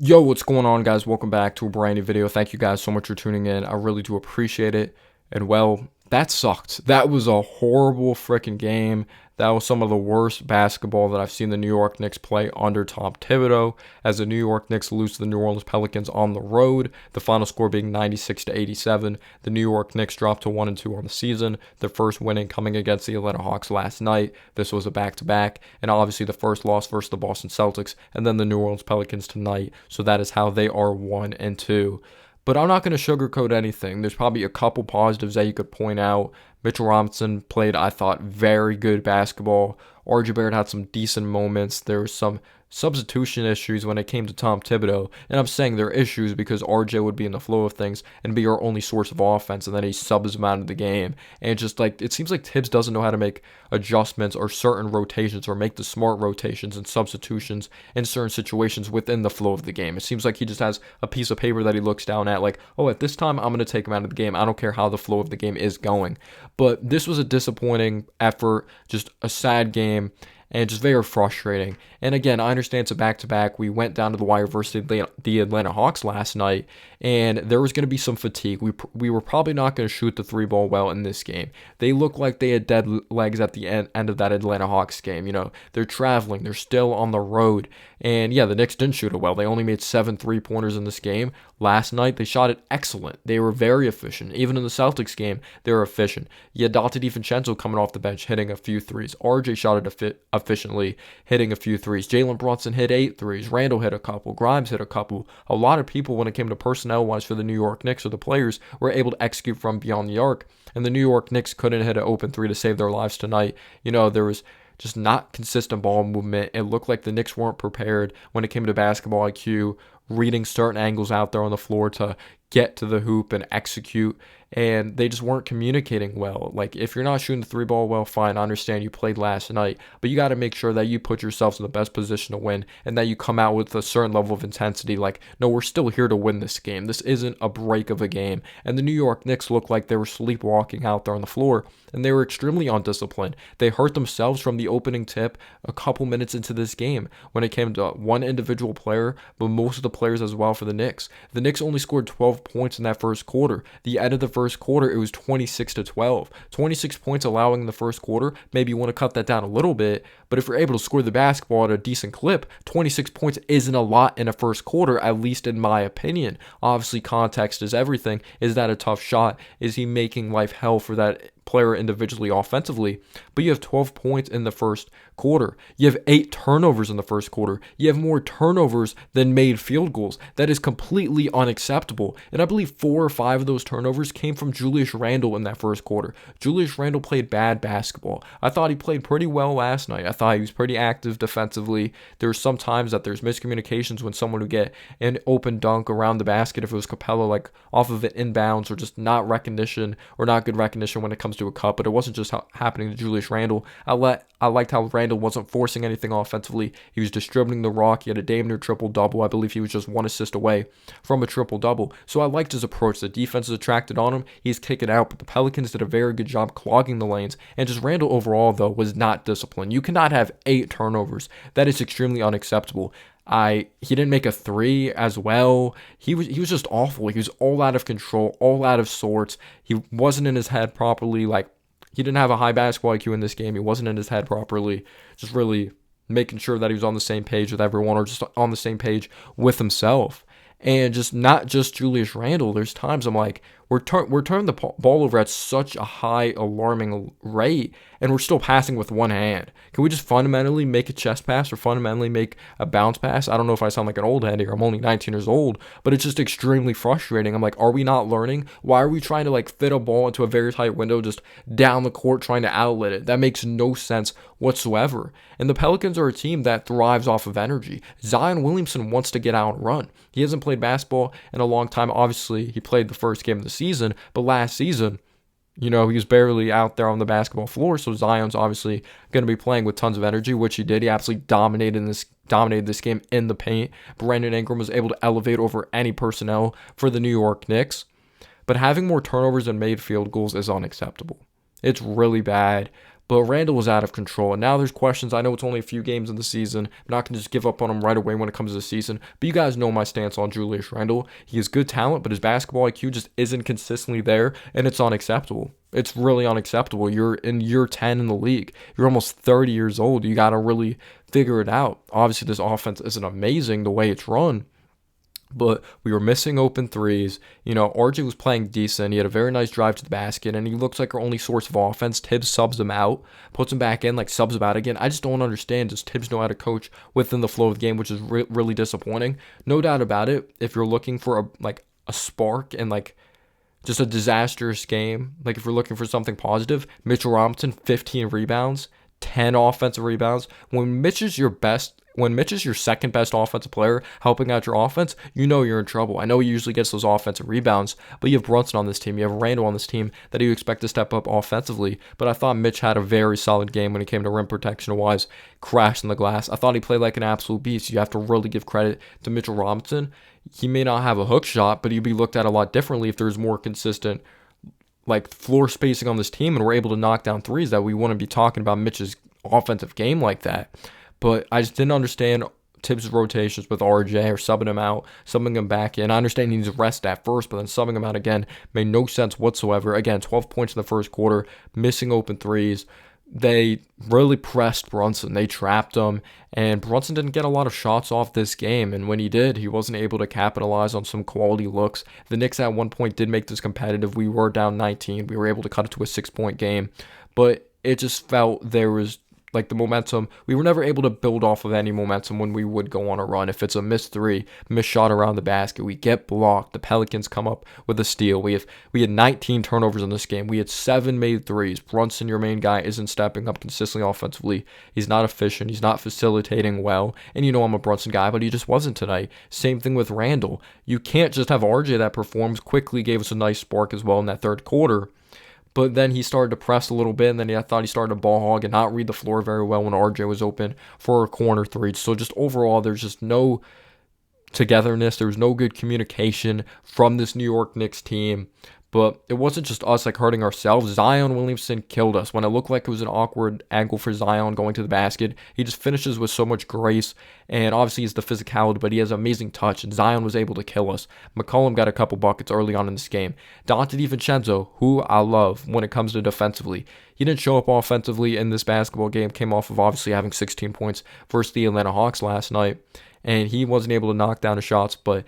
Yo, what's going on, guys? Welcome back to a brand new video. Thank you guys so much for tuning in. I really do appreciate it. And well, that sucked. That was a horrible freaking game. That was some of the worst basketball that I've seen the New York Knicks play under Tom Thibodeau, as the New York Knicks lose to the New Orleans Pelicans on the road, the final score being 96 to 87. The New York Knicks dropped to 1-2 on the season, their first winning coming against the Atlanta Hawks last night. This was a back-to-back, and obviously the first loss versus the Boston Celtics, and then the New Orleans Pelicans tonight. So that is how they are 1-2. But I'm not going to sugarcoat anything. There's probably a couple positives that you could point out. Mitchell Robinson played, I thought, very good basketball. RJ Barrett had some decent moments. There was some substitution issues when it came to Tom Thibodeau. And I'm saying there are issues because RJ would be in the flow of things and be our only source of offense, and then he subs him out of the game. And just like it seems like Tibbs doesn't know how to make adjustments or certain rotations or make the smart rotations and substitutions in certain situations within the flow of the game. It seems like he just has a piece of paper that he looks down at like, oh, at this time I'm going to take him out of the game. I don't care how the flow of the game is going. But this was a disappointing effort, just a sad game, and just very frustrating. And again, I understand it's a back-to-back. We went down to the wire versus the Atlanta Hawks last night, and there was going to be some fatigue. We were probably not going to shoot the three ball well in this game. They looked like they had dead legs at the end of that Atlanta Hawks game. You know, they're traveling. They're still on the road. And yeah, the Knicks didn't shoot it well. They only made 7 3-pointers in this game. Last night, they shot it excellent. They were very efficient. Even in the Celtics game, they were efficient. You had Dante DiVincenzo coming off the bench, hitting a few threes. RJ shot it efficiently, hitting a few threes. Jalen Brunson hit 8 threes. Randall hit a couple. Grimes hit a couple. A lot of people, when it came to personnel-wise for the New York Knicks or the players, were able to execute from beyond the arc. And the New York Knicks couldn't hit an open three to save their lives tonight. You know, there was just not consistent ball movement. It looked like the Knicks weren't prepared when it came to basketball IQ, reading certain angles out there on the floor to get to the hoop and execute, and they just weren't communicating well. Like, if you're not shooting the three ball well, fine, I understand you played last night, but you got to make sure that you put yourselves in the best position to win and that you come out with a certain level of intensity. Like, no, we're still here to win this game. This isn't a break of a game. And the New York Knicks looked like they were sleepwalking out there on the floor, and they were extremely undisciplined. They hurt themselves from the opening tip a couple minutes into this game when it came to one individual player, but most of the players as well for the Knicks. The Knicks only scored 12 points in that first quarter. The end of the first quarter, it was 26 to 12. 26 points allowing in the first quarter. Maybe you want to cut that down a little bit, but if you're able to score the basketball at a decent clip, 26 points isn't a lot in a first quarter, at least in my opinion. Obviously, context is everything. Is that a tough shot? Is he making life hell for that player individually offensively? But you have 12 points in the first quarter. You have 8 turnovers in the first quarter. You have more turnovers than made field goals. That is completely unacceptable. And I believe 4 or 5 of those turnovers came from Julius Randle in that first quarter. Julius Randle played bad basketball. I thought he played pretty well last night. I thought he was pretty active defensively. There were some times that there's miscommunications when someone would get an open dunk around the basket, if it was Capella, like off of it inbounds, or just not recognition or not good recognition when it comes to a cut. But it wasn't just happening to Julius Randle. I liked how Randle wasn't forcing anything offensively. He was distributing the rock. He had a damn near triple-double. I believe he was just 1 assist away from a triple-double. So I liked his approach. The defense is attracted on him. He's kicking out, but the Pelicans did a very good job clogging the lanes. And just Randle overall, though, was not disciplined. You cannot have 8 turnovers. That is extremely unacceptable. He didn't make a 3 as well. He was just awful. He was all out of control, all out of sorts. He wasn't in his head properly. Like, he didn't have a high basketball IQ in this game. He wasn't in his head properly. Just really making sure that he was on the same page with everyone, or just on the same page with himself. And just not just Julius Randle. There's times I'm like, we're turning the ball over at such a high, alarming rate, and we're still passing with one hand. Can we just fundamentally make a chest pass or fundamentally make a bounce pass? I don't know if I sound like an old head here. I'm only 19 years old, but it's just extremely frustrating. I'm like, are we not learning? Why are we trying to like fit a ball into a very tight window just down the court trying to outlet it? That makes no sense whatsoever. And the Pelicans are a team that thrives off of energy. Zion Williamson wants to get out and run. He hasn't played basketball in a long time. Obviously, he played the first game of the season, but last season, you know, he was barely out there on the basketball floor, so Zion's obviously going to be playing with tons of energy, which he did. He absolutely dominated this game in the paint. Brandon Ingram was able to elevate over any personnel for the New York Knicks. But having more turnovers and made field goals is unacceptable. It's really bad. But Randall was out of control, and now there's questions. I know it's only a few games in the season. I'm not going to just give up on him right away when it comes to the season. But you guys know my stance on Julius Randle. He has good talent, but his basketball IQ just isn't consistently there, and it's unacceptable. It's really unacceptable. You're in year 10 in the league. You're almost 30 years old. You got to really figure it out. Obviously, this offense isn't amazing the way it's run, but we were missing open threes. RJ was playing decent. He had a very nice drive to the basket, and he looks like our only source of offense. Tibbs subs him out, puts him back in, subs him out again. I just don't understand. Does Tibbs know how to coach within the flow of the game, which is really disappointing. No doubt about it. If you're looking for a spark and just a disastrous game, if you're looking for something positive, Mitchell Robinson, 15 rebounds, 10 offensive rebounds. When Mitch is your second best offensive player helping out your offense, you're in trouble. I know he usually gets those offensive rebounds, but you have Brunson on this team. You have Randall on this team that you expect to step up offensively. But I thought Mitch had a very solid game when it came to rim protection-wise, crashing the glass. I thought he played like an absolute beast. You have to really give credit to Mitchell Robinson. He may not have a hook shot, but he'd be looked at a lot differently if there's more consistent floor spacing on this team and we're able to knock down threes, that we wouldn't be talking about Mitch's offensive game like that. But I just didn't understand Tibbs' rotations with RJ or subbing him out, subbing him back in. I understand he needs rest at first, but then subbing him out again made no sense whatsoever. Again, 12 points in the first quarter, missing open threes. They really pressed Brunson. They trapped him, and Brunson didn't get a lot of shots off this game, and when he did, he wasn't able to capitalize on some quality looks. The Knicks at one point did make this competitive. We were down 19. We were able to cut it to a 6-point game, but it just felt there was the momentum. We were never able to build off of any momentum when we would go on a run. If it's a missed three, missed shot around the basket, we get blocked. The Pelicans come up with a steal. We had 19 turnovers in this game. We had 7 made threes. Brunson, your main guy, isn't stepping up consistently offensively. He's not efficient. He's not facilitating well. And I'm a Brunson guy, but he just wasn't tonight. Same thing with Randall. You can't just have RJ that performs. Quickly gave us a nice spark as well in that third quarter. But then he started to press a little bit, and then I thought he started to ball hog and not read the floor very well when RJ was open for a corner three. So just overall, there's just no togetherness. There was no good communication from this New York Knicks team. But it wasn't just us hurting ourselves. Zion Williamson killed us. When it looked like it was an awkward angle for Zion going to the basket, he just finishes with so much grace. And obviously he's the physicality, but he has amazing touch. And Zion was able to kill us. McCollum got a couple buckets early on in this game. Dante DiVincenzo, who I love when it comes to defensively. He didn't show up offensively in this basketball game. Came off of obviously having 16 points versus the Atlanta Hawks last night. And he wasn't able to knock down the shots, but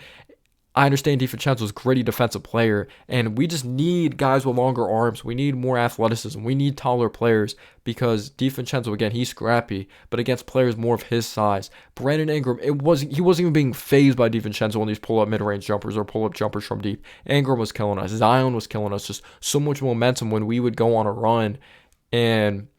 I understand DiVincenzo's a gritty defensive player, and we just need guys with longer arms. We need more athleticism. We need taller players because DiVincenzo, again, he's scrappy, but against players more of his size. Brandon Ingram, he wasn't even being phased by DiVincenzo on these pull-up mid-range jumpers or pull-up jumpers from deep. Ingram was killing us. Zion was killing us. Just so much momentum when we would go on a run, and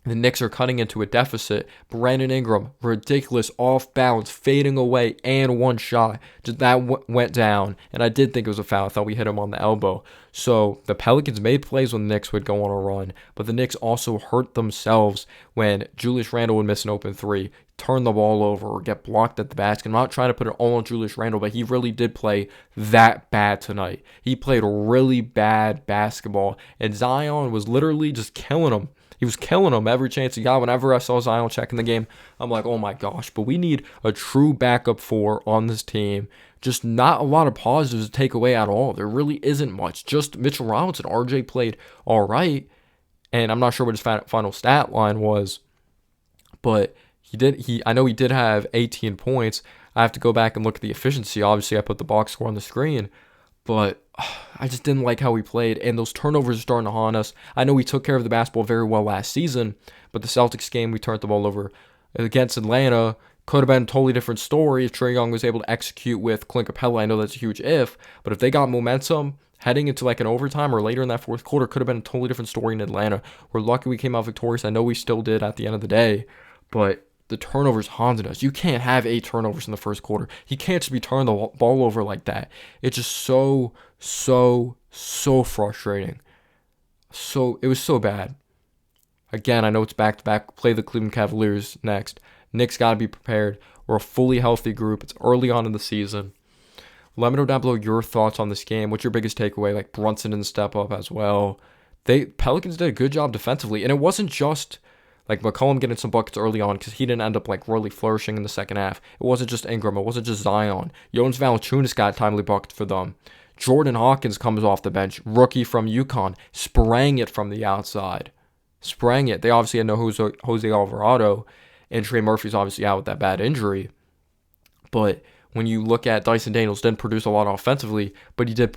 the Knicks are cutting into a deficit. Brandon Ingram, ridiculous, off balance, fading away, and one shot. Just that went down, and I did think it was a foul. I thought we hit him on the elbow. So the Pelicans made plays when the Knicks would go on a run, but the Knicks also hurt themselves when Julius Randle would miss an open three, turn the ball over, or get blocked at the basket. I'm not trying to put it all on Julius Randle, but he really did play that bad tonight. He played really bad basketball, and Zion was literally just killing him. He was killing them every chance he got. Whenever I saw Zion checking the game, I'm like, oh my gosh. But we need a true backup four on this team. Just not a lot of positives to take away at all. There really isn't much. Just Mitchell Robinson. RJ played all right. And I'm not sure what his final stat line was. But I know he did have 18 points. I have to go back and look at the efficiency. Obviously, I put the box score on the screen. But I just didn't like how he played, and those turnovers are starting to haunt us. I know we took care of the basketball very well last season, but the Celtics game, we turned the ball over against Atlanta. Could have been a totally different story if Trae Young was able to execute with Clint Capella. I know that's a huge if, but if they got momentum heading into an overtime or later in that fourth quarter, could have been a totally different story in Atlanta. We're lucky we came out victorious. I know we still did at the end of the day, but the turnovers haunted us. You can't have 8 turnovers in the first quarter. He can't just be turning the ball over like that. It's just so frustrating. It was so bad. Again, I know it's back-to-back. Play the Cleveland Cavaliers next. Knicks got to be prepared. We're a fully healthy group. It's early on in the season. Let me know down below your thoughts on this game. What's your biggest takeaway? Brunson didn't step up as well. Pelicans did a good job defensively, and it wasn't just like McCollum getting some buckets early on because he didn't end up like really flourishing in the second half. It wasn't just Ingram. It wasn't just Zion. Jonas Valanciunas got timely buckets for them. Jordan Hawkins comes off the bench, rookie from UConn, spraying it from the outside. Spraying it. They obviously had no Jose Alvarado, and Trey Murphy's obviously out with that bad injury. But when you look at Dyson Daniels, didn't produce a lot offensively, but he did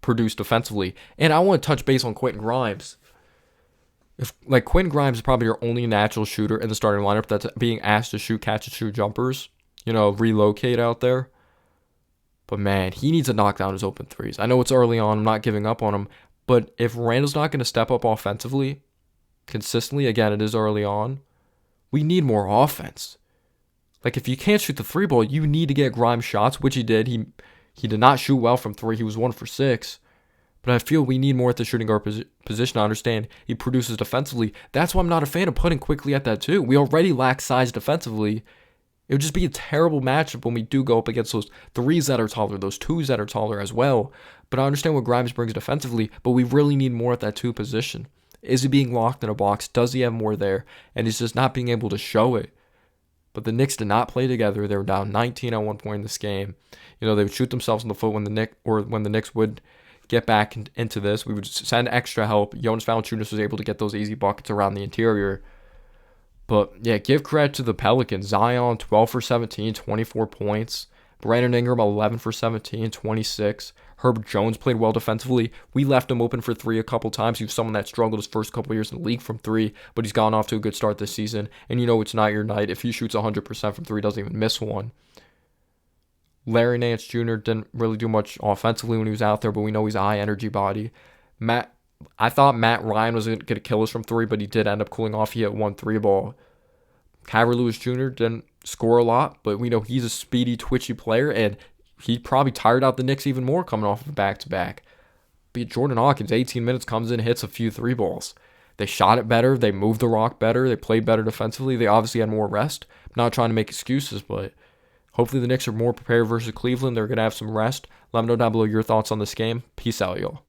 produce defensively. And I want to touch base on Quentin Grimes. If like Quentin Grimes is probably your only natural shooter in the starting lineup that's being asked to shoot catch and shoot jumpers, relocate out there. But man, he needs to knock down his open threes. I know it's early on. I'm not giving up on him. But if Randall's not going to step up offensively consistently, again, it is early on, we need more offense. Like, if you can't shoot the three ball, you need to get Grimes shots, which he did. He did not shoot well from three. He was 1 for 6. But I feel we need more at the shooting guard position. I understand he produces defensively. That's why I'm not a fan of putting Quickly at that too. We already lack size defensively. It would just be a terrible matchup when we do go up against those threes that are taller, those twos that are taller as well. But I understand what Grimes brings defensively, but we really need more at that 2 position. Is he being locked in a box? Does he have more there? And he's just not being able to show it. But the Knicks did not play together. They were down 19 at one point in this game. They would shoot themselves in the foot when the Knicks would get back into this. We would send extra help. Jonas Valanciunas was able to get those easy buckets around the interior. But yeah, give credit to the Pelicans. Zion, 12 for 17, 24 points. Brandon Ingram, 11 for 17, 26. Herbert Jones played well defensively. We left him open for 3 a couple times. He was someone that struggled his first couple years in the league from 3, but he's gotten off to a good start this season. And it's not your night if he shoots 100% from 3, doesn't even miss one. Larry Nance Jr. didn't really do much offensively when he was out there, but we know he's a high-energy body. I thought Matt Ryan was going to kill us from 3, but he did end up cooling off. He hit 1 3-ball. Kyra Lewis Jr. didn't score a lot, but we know he's a speedy, twitchy player, and he probably tired out the Knicks even more coming off of a back-to-back. But Jordan Hawkins, 18 minutes, comes in, hits a few 3-balls. They shot it better. They moved the rock better. They played better defensively. They obviously had more rest. I'm not trying to make excuses, but hopefully the Knicks are more prepared versus Cleveland. They're going to have some rest. Let me know down below your thoughts on this game. Peace out, y'all.